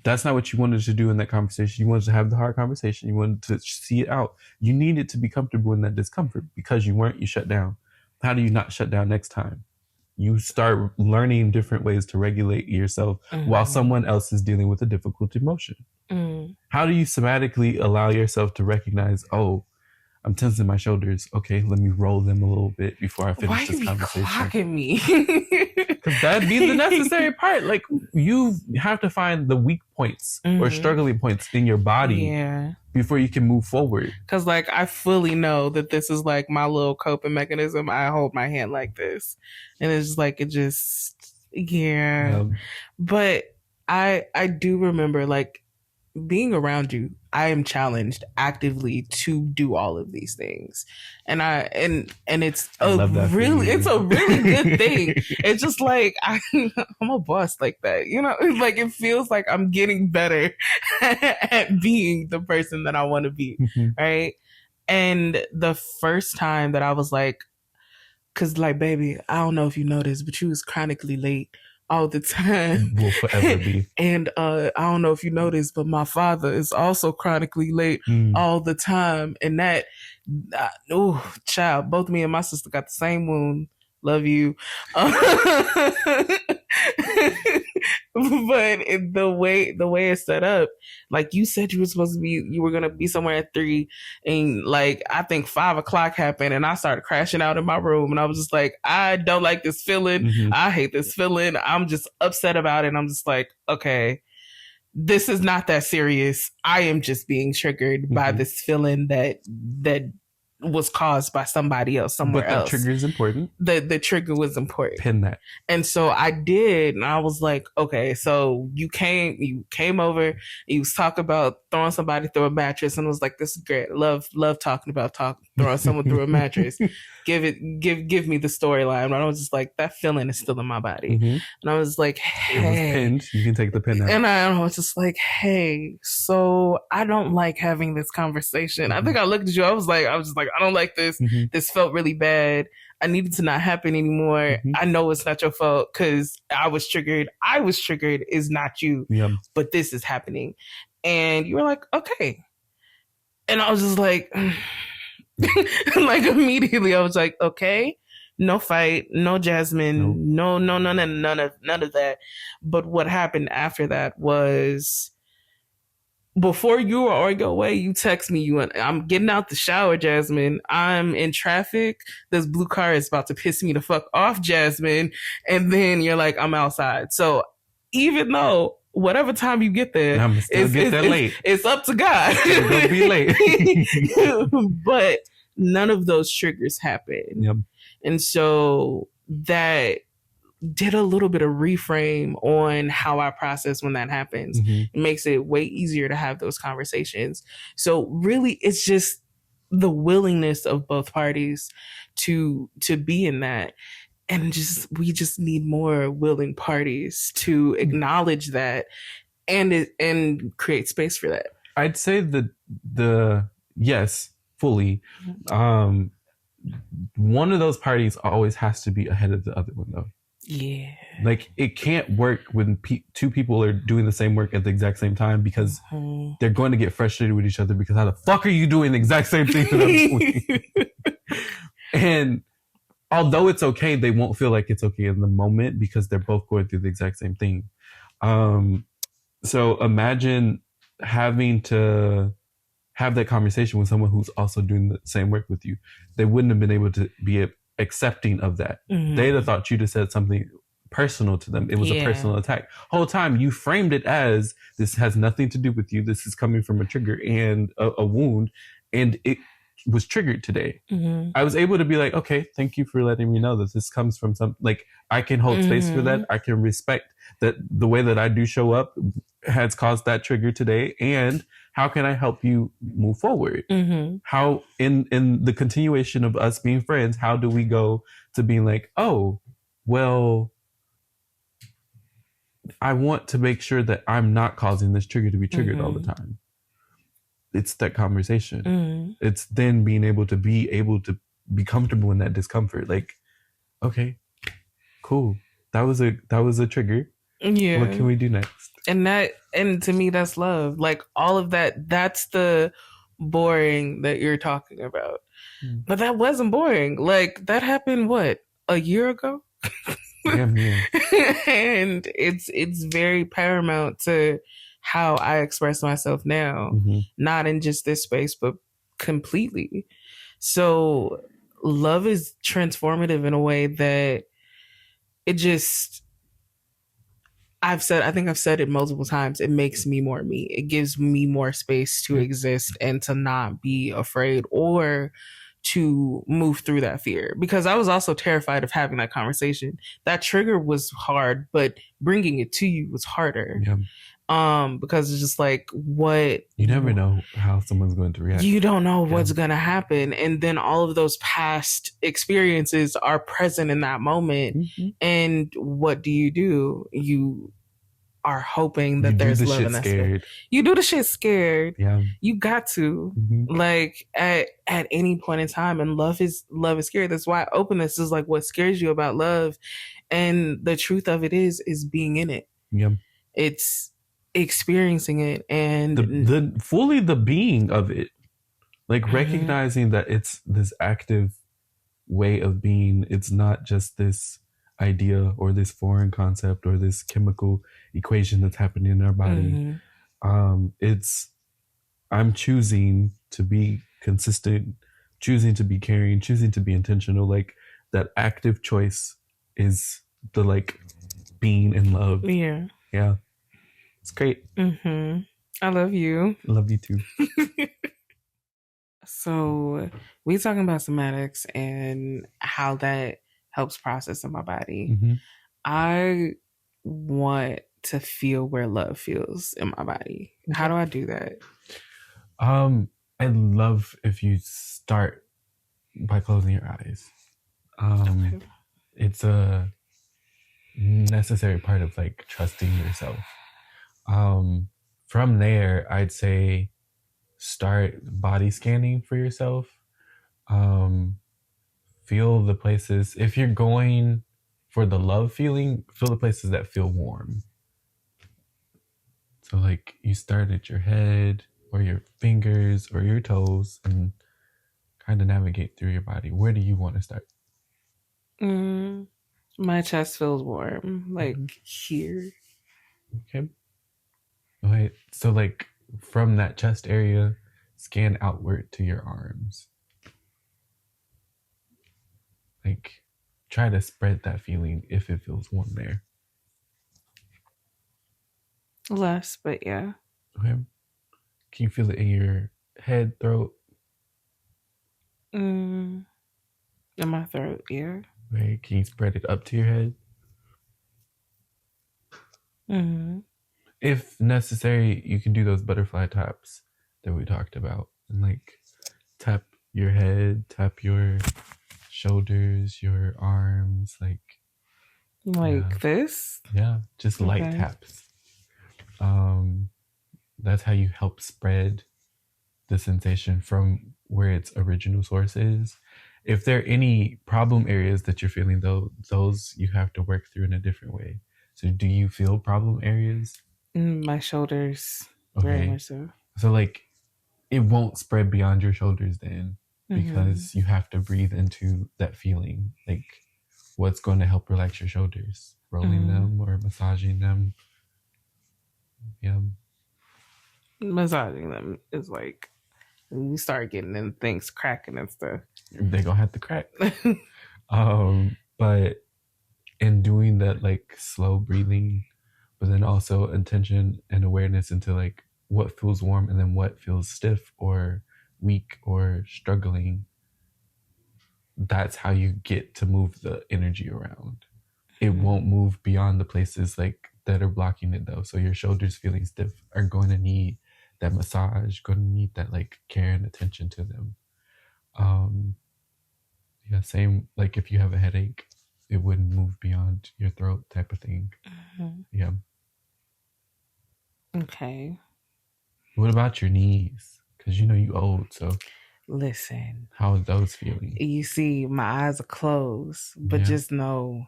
That's not what you wanted to do in that conversation. You wanted to have the hard conversation. You wanted to see it out. You needed to be comfortable in that discomfort. Because you weren't, you shut down. How do you not shut down next time? You start learning different ways to regulate yourself while someone else is dealing with a difficult emotion. How do you somatically allow yourself to recognize, oh, I'm tensing my shoulders. Okay, let me roll them a little bit before I finish this conversation. Why are you clocking me? Because that'd be the necessary part. Like, you have to find the weak points or struggling points in your body before you can move forward. Because, like, I fully know that this is like my little coping mechanism. I hold my hand like this, and it's like, it just, But I do remember, like, being around you, I am challenged actively to do all of these things. And it's a really good thing. It's just like, I'm a boss like that, you know, like, it feels like I'm getting better at being the person that I want to be. Right. And the first time that I was like, cause like, baby, I don't know if you know this, but you was chronically late all the time. Will forever be. And I don't know if you noticed, but my father is also chronically late all the time. And that, child, both me and my sister got the same wound. Love you. But the way it's set up, like, you said you were gonna be somewhere at 3, and like, I think 5 o'clock happened, and I started crashing out in my room, and I was just like, I don't like this feeling. I hate this feeling. I'm just upset about it. And I'm just like, okay, this is not that serious. I am just being triggered by this feeling that was caused by somebody else somewhere else. But the trigger is important. The trigger was important. Pin that. And so I did, and I was like, okay, so you came over, you was talking about throwing somebody through a mattress, and I was like, this is great. Love talking about throwing someone through a mattress. Give me the storyline. And I was just like, that feeling is still in my body. And I was like, hey. It was pinned. You can take the pin out. And I was just like, hey, so I don't like having this conversation. I think I looked at you, I was just like, I don't like this. This felt really bad. I need it to not happen anymore. I know it's not your fault because I was triggered. It's not you. But this is happening. And you were like, okay. And I was just like, like, immediately I was like, okay, no fight, no Jasmine, no, none of that. But what happened after that was, before you were on your way, you text me, I'm getting out the shower, Jasmine. I'm in traffic. This blue car is about to piss me the fuck off, Jasmine. And then you're like, I'm outside. So even though whatever time you get there, I'm still get there late. It's up to God. It's gonna be late. But none of those triggers happen. And so that did a little bit of reframe on how I process when that happens. It makes it way easier to have those conversations. So really, it's just the willingness of both parties to be in that. And we just need more willing parties to acknowledge that and create space for that. I'd say the yes, fully. One of those parties always has to be ahead of the other one, though. Yeah. Like, it can't work when two people are doing the same work at the exact same time, because they're going to get frustrated with each other, because how the fuck are you doing the exact same thing that I'm doing? And although it's okay, they won't feel like it's okay in the moment, because they're both going through the exact same thing. So imagine having to have that conversation with someone who's also doing the same work with you. They wouldn't have been able to be accepting of that. They'd have thought you'd have said something personal to them. It was a personal attack. Whole time you framed it as, this has nothing to do with you. This is coming from a trigger and a wound, and it was triggered today. I was able to be like, okay, thank you for letting me know that this comes from some, like, I can hold space for that. I can respect that the way that I do show up has caused that trigger today, and how can I help you move forward? How in the continuation of us being friends, how do we go to being like, oh, well, I want to make sure that I'm not causing this trigger to be triggered all the time. It's that conversation. It's then being able to be comfortable in that discomfort. Like, okay, cool. That was a trigger. Yeah. What can we do next? And to me, that's love. Like, all of that, that's the boring that you're talking about. But that wasn't boring. Like, that happened, what, a year ago? Damn, yeah. And it's very paramount to how I express myself now, not in just this space, but completely. So love is transformative in a way that it just, I think I've said it multiple times. It makes me more me. It gives me more space to exist and to not be afraid or to move through that fear, because I was also terrified of having that conversation. That trigger was hard, but bringing it to you was harder. Yeah. Because it's just like, what, you never know how someone's going to react. You don't know what's going to happen. And then all of those past experiences are present in that moment. And what do? You are hoping that there's love in that space. You do the shit scared. Yeah. You got to. Like, at any point in time. And love is scary. That's why openness is like what scares you about love. And the truth of it is being in it. Yeah. It's experiencing it, and the fully the being of it. Like, recognizing that it's this active way of being. It's not just this idea or this foreign concept or this chemical equation that's happening in our body. It's, I'm choosing to be consistent, choosing to be caring, choosing to be intentional. Like, that active choice is the, like, being in love. Yeah. Yeah. It's great. I love you. I love you too. So we talking about somatics and how that helps process in my body. I want to feel where love feels in my body. How do I do that? I'd love if you start by closing your eyes. Okay. It's a necessary part of, like, trusting yourself. From there, I'd say start body scanning for yourself. Feel the places. If you're going for the love feeling, feel the places that feel warm. So, like, you start at your head or your fingers or your toes and kind of navigate through your body. Where do you want to start? My chest feels warm, like here. Okay. All right. So, like, from that chest area, scan outward to your arms. Like, try to spread that feeling if it feels warm there. Less, but yeah. Okay. Can you feel it in your head, throat? In my throat, yeah. Okay. Can you spread it up to your head? If necessary, you can do those butterfly taps that we talked about. And, like, tap your head, tap your shoulders, your arms, like yeah, this. yeah, just light Okay. taps. That's how you help spread the sensation from where its original source is. If there are any problem areas that you're feeling, though, those you have to work through in a different way. So, do you feel problem areas? My shoulders, very Okay. much so. So, like, it won't spread beyond your shoulders then Mm-hmm. because you have to breathe into that feeling. Like, what's going to help relax your shoulders? Rolling them or massaging them? Yeah. Massaging them is like you start getting in things cracking and stuff. They're going to have to crack. But in doing that, like, slow breathing, but then also attention and awareness into like what feels warm and then what feels stiff or weak or struggling, that's how you get to move the energy around. It won't move beyond the places like that are blocking it though. So your shoulders feeling stiff are going to need that massage, going to need that like care and attention to them. Yeah, same like if you have a headache, it wouldn't move beyond your throat type of thing. Yeah. Okay. What about your knees? Because you know you old, so Listen, how is those feeling? you see, my eyes are closed, but just know.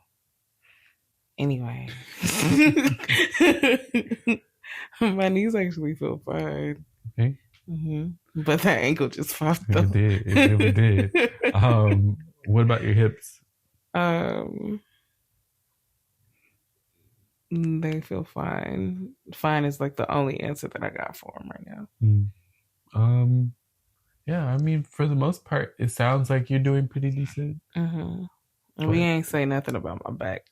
Anyway, my knees actually feel fine. Okay. But that ankle just popped up. It did. It really did. What about your hips? They feel fine. Fine is like the only answer that I got for them right now. Yeah, I mean, for the most part, it sounds like you're doing pretty decent. We ain't say nothing about my back.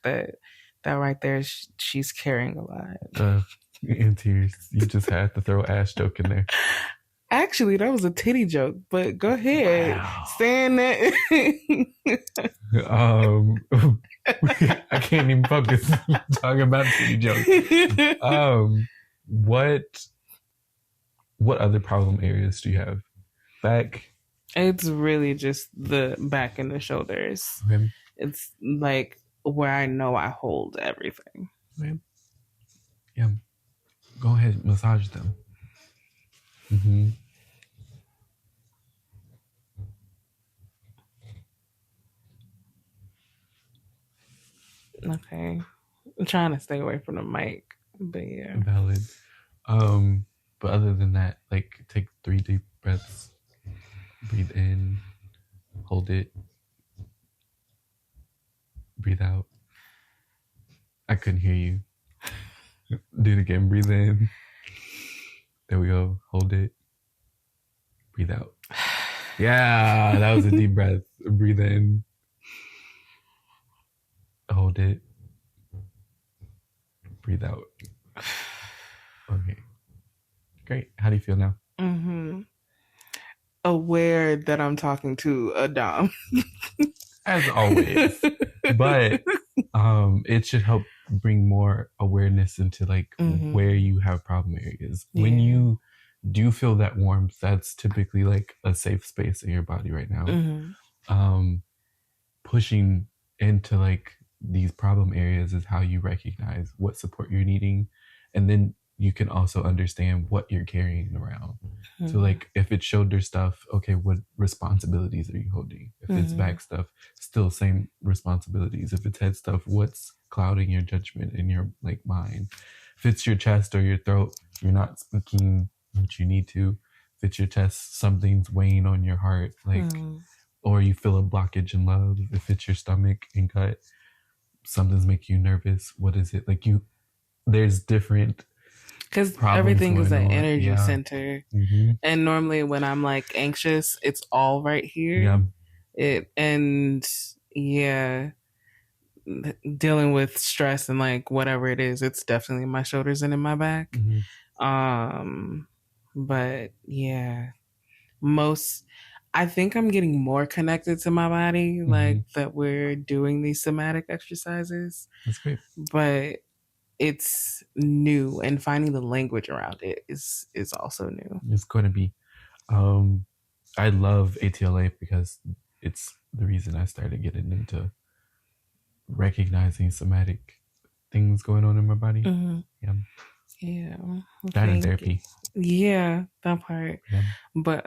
That right there, she's carrying a lot. In tears, you just had to throw ass joke in there. Actually, that was a titty joke, but go ahead. Wow. Saying that. I can't even focus talking about titty jokes. What other problem areas do you have? Back? It's really just the back and the shoulders. Okay. It's like where I know I hold everything. Okay. Yeah. Go ahead, massage them. Okay. I'm trying to stay away from the mic, but yeah. Valid. But other than that, like take 3 deep breaths. Breathe in, hold it, breathe out. I couldn't hear you. Do it again. Breathe in. There we go. Hold it. Breathe out. Yeah, that was a deep breath. Breathe in. Hold it. Breathe out. Okay. Great. How do you feel now? Aware that I'm talking to a dom. As always. But it should help bring more awareness into like where you have problem areas. Yeah. When you do feel that warmth, that's typically like a safe space in your body right now. Pushing into like these problem areas is how you recognize what support you're needing, and then you can also understand what you're carrying around. So like if it's shoulder stuff, okay, what responsibilities are you holding? If it's back stuff, still same responsibilities. If it's head stuff, what's clouding your judgment in your like mind? If it's your chest or your throat, you're not speaking what you need to. If it's your chest, something's weighing on your heart, like or you feel a blockage in love. If it's your stomach and gut, something's making you nervous. What is it? Like there's different, because everything is an energy center. And normally when I'm like anxious, it's all right here. Dealing with stress and like whatever it is, it's definitely in my shoulders and in my back. But yeah, I think I'm getting more connected to my body, like that we're doing these somatic exercises. That's great. But it's new, and finding the language around it is also new. It's going to be. I love ATLA because it's the reason I started getting into recognizing somatic things going on in my body. Mm-hmm. Yeah. Yeah. That and therapy. Yeah, that part. Yeah. But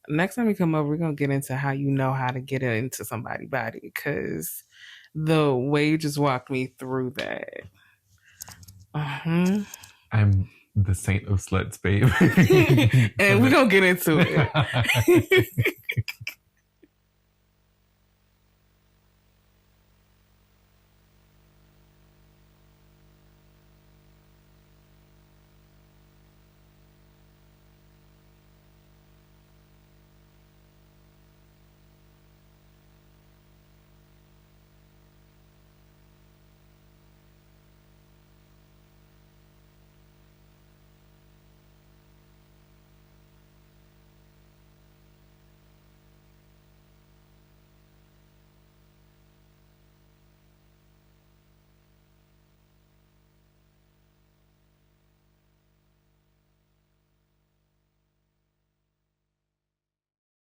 next time we come over, we're gonna get into how you know how to get into somebody's body, because the way you just walked me through that. I'm the saint of sluts, babe. And we're gonna get into it.